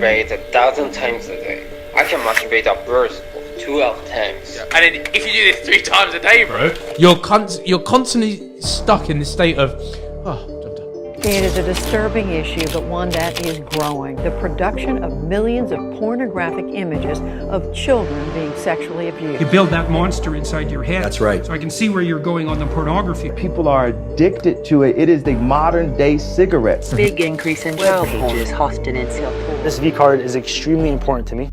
masturbate 1,000 times a day. I can masturbate upwards of 12 times. Yeah. And then if you do this 3 times a day, bro, you're constantly stuck in this state of, It is a disturbing issue, but one that is growing. The production of millions of pornographic images of children being sexually abused. You build that monster inside your head. That's right. So I can see where you're going on the pornography. People are addicted to it. It is the modern day cigarettes. Big increase in child pages hosted in Singapore. This V card is extremely important to me.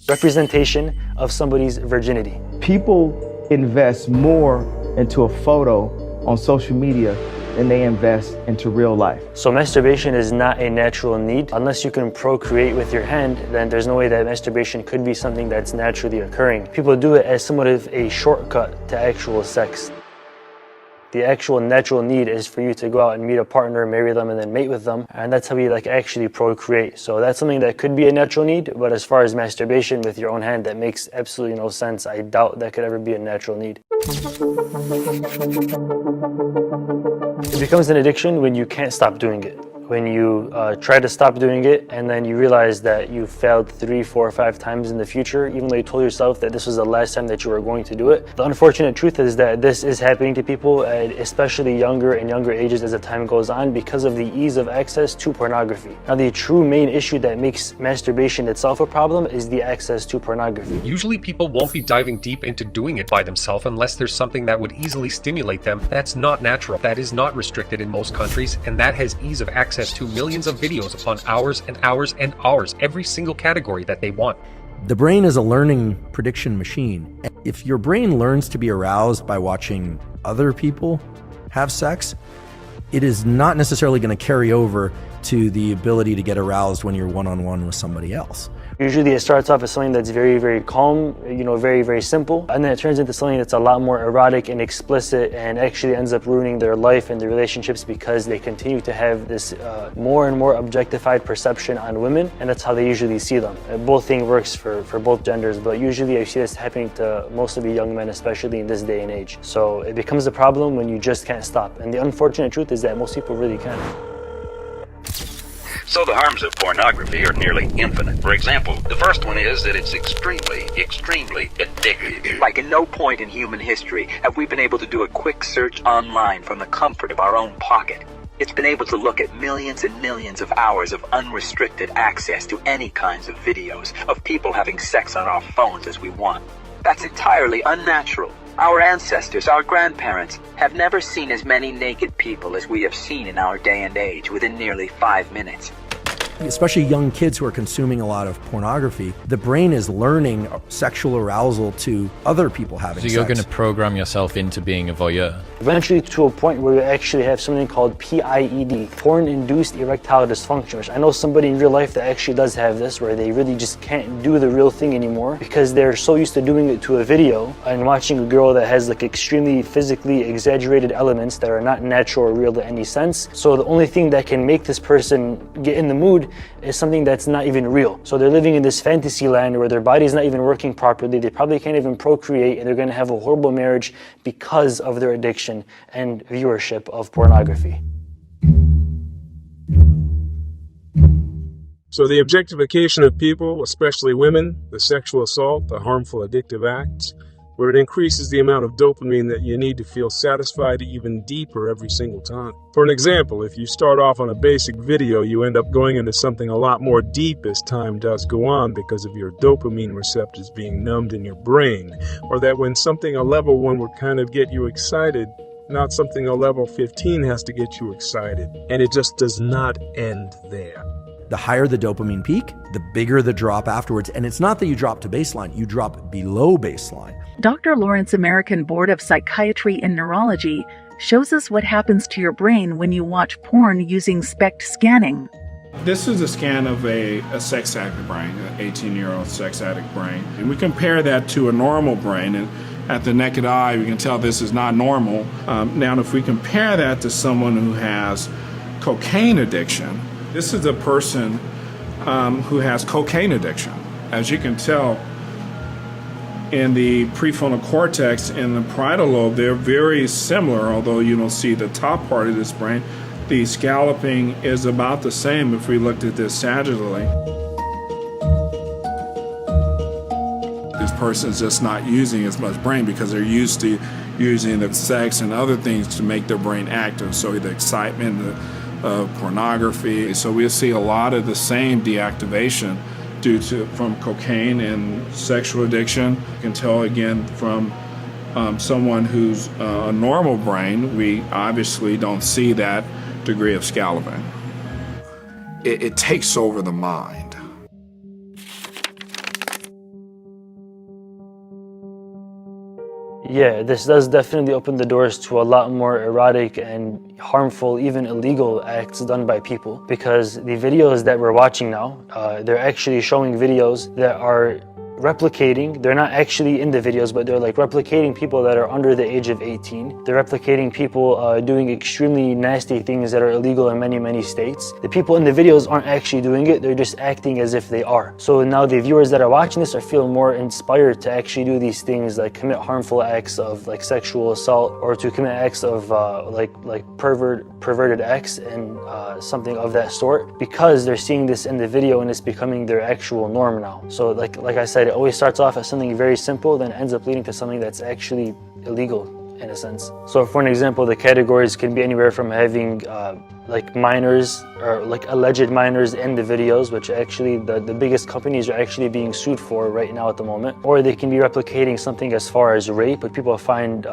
Representation of somebody's virginity. People invest more into a photo on social media than they invest into real life. So masturbation is not a natural need. Unless you can procreate with your hand, then there's no way that masturbation could be something that's naturally occurring. People do it as somewhat of a shortcut to actual sex. The actual natural need is for you to go out and meet a partner, marry them, and then mate with them. And that's how we actually procreate. So that's something that could be a natural need, but as far as masturbation with your own hand, that makes absolutely no sense. I doubt that could ever be a natural need. It becomes an addiction when you can't stop doing it. When you try to stop doing it and then you realize that you failed 3, 4, 5 times in the future, even though you told yourself that this was the last time that you were going to do it. The unfortunate truth is that this is happening to people at especially younger and younger ages as the time goes on because of the ease of access to pornography. Now, the true main issue that makes masturbation itself a problem is the access to pornography. Usually people won't be diving deep into doing it by themselves unless there's something that would easily stimulate them. That's not natural. That is not restricted in most countries, and that has ease of access to millions of videos upon hours and hours and hours, every single category that they want. The brain is a learning prediction machine. If your brain learns to be aroused by watching other people have sex, it is not necessarily going to carry over to the ability to get aroused when you're one-on-one with somebody else. Usually it starts off as something that's very, very calm, very, very simple, and then it turns into something that's a lot more erotic and explicit and actually ends up ruining their life and their relationships because they continue to have this more and more objectified perception on women, and that's how they usually see them. Both thing works for both genders, but usually I see this happening to most of the young men, especially in this day and age. So it becomes a problem when you just can't stop, and the unfortunate truth is that most people really can't. So the harms of pornography are nearly infinite. For example, the first one is that it's extremely addictive. Like at no point in human history have we been able to do a quick search online from the comfort of our own pocket. It's been able to look at millions and millions of hours of unrestricted access to any kinds of videos of people having sex on our phones as we want. That's entirely unnatural. Our ancestors, our grandparents, have never seen as many naked people as we have seen in our day and age within nearly 5 minutes. Especially young kids who are consuming a lot of pornography, the brain is learning sexual arousal to other people having sex. So you're going to program yourself into being a voyeur? Eventually to a point where you actually have something called PIED, porn-induced erectile dysfunction, which I know somebody in real life that actually does have this, where they really just can't do the real thing anymore because they're so used to doing it to a video and watching a girl that has extremely physically exaggerated elements that are not natural or real in any sense. So the only thing that can make this person get in the mood is something that's not even real. So they're living in this fantasy land where their body's not even working properly, they probably can't even procreate, and they're going to have a horrible marriage because of their addiction and viewership of pornography. So the objectification of people, especially women, the sexual assault, the harmful addictive acts, where it increases the amount of dopamine that you need to feel satisfied even deeper every single time. For an example, if you start off on a basic video, you end up going into something a lot more deep as time does go on because of your dopamine receptors being numbed in your brain, or that when something a level 1 would kind of get you excited, not something a level 15 has to get you excited, and it just does not end there. The higher the dopamine peak, the bigger the drop afterwards. And it's not that you drop to baseline, you drop below baseline. Dr. Lawrence American Board of Psychiatry and Neurology shows us what happens to your brain when you watch porn using SPECT scanning. This is a scan of a sex addict brain, an 18-year-old sex addict brain. And we compare that to a normal brain. And at the naked eye, we can tell this is not normal. Now, if we compare that to someone who has cocaine addiction, this is a person who has cocaine addiction. As you can tell, in the prefrontal cortex and the parietal lobe, they're very similar, although you don't see the top part of this brain. The scalloping is about the same if we looked at this sagittally. this person's just not using as much brain because they're used to using the sex and other things to make their brain active. So the excitement of pornography. So we'll see a lot of the same deactivation from cocaine and sexual addiction. You can tell again from someone who's a normal brain, we obviously don't see that degree of scalloping. It takes over the mind. Yeah, this does definitely open the doors to a lot more erotic and harmful, even illegal acts done by people, because the videos that we're watching now, they're actually showing videos that are replicating, they're not actually in the videos, but they're like replicating people that are under the age of 18. They're replicating people doing extremely nasty things that are illegal in many, many states. The people in the videos aren't actually doing it, they're just acting as if they are. So now the viewers that are watching this are feeling more inspired to actually do these things, like commit harmful acts of like sexual assault, or to commit acts of perverted acts and something of that sort, because they're seeing this in the video and it's becoming their actual norm now. So like I said, it always starts off as something very simple, then ends up leading to something that's actually illegal in a sense. So for an example, the categories can be anywhere from having like minors or like alleged minors in the videos, which actually the biggest companies are actually being sued for right now at the moment. Or they can be replicating something as far as rape, what people find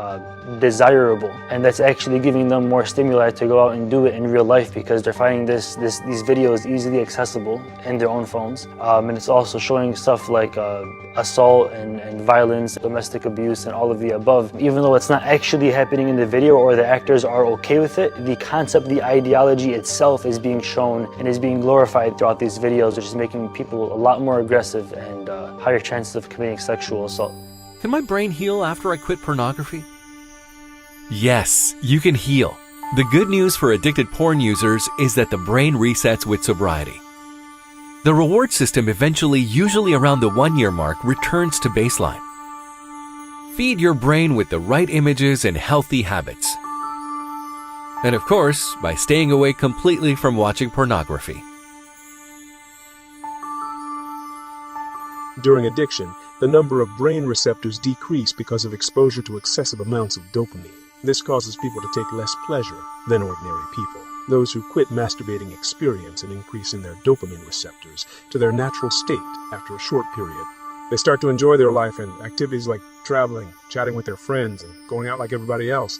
desirable, and that's actually giving them more stimuli to go out and do it in real life because they're finding these videos easily accessible in their own phones. And it's also showing stuff like assault and violence, domestic abuse, and all of the above. Even though it's not actually happening in the video or the actors are okay with it, the concept, the ideology itself is being shown and is being glorified throughout these videos, which is making people a lot more aggressive and higher chances of committing sexual assault. Can my brain heal after I quit pornography? Yes, you can heal. The good news for addicted porn users is that the brain resets with sobriety. The reward system eventually, usually around the 1-year mark, returns to baseline. Feed your brain with the right images and healthy habits. And of course, by staying away completely from watching pornography. During addiction, the number of brain receptors decrease because of exposure to excessive amounts of dopamine. This causes people to take less pleasure than ordinary people. Those who quit masturbating experience an increase in their dopamine receptors to their natural state after a short period. They start to enjoy their life and activities like traveling, chatting with their friends, and going out like everybody else.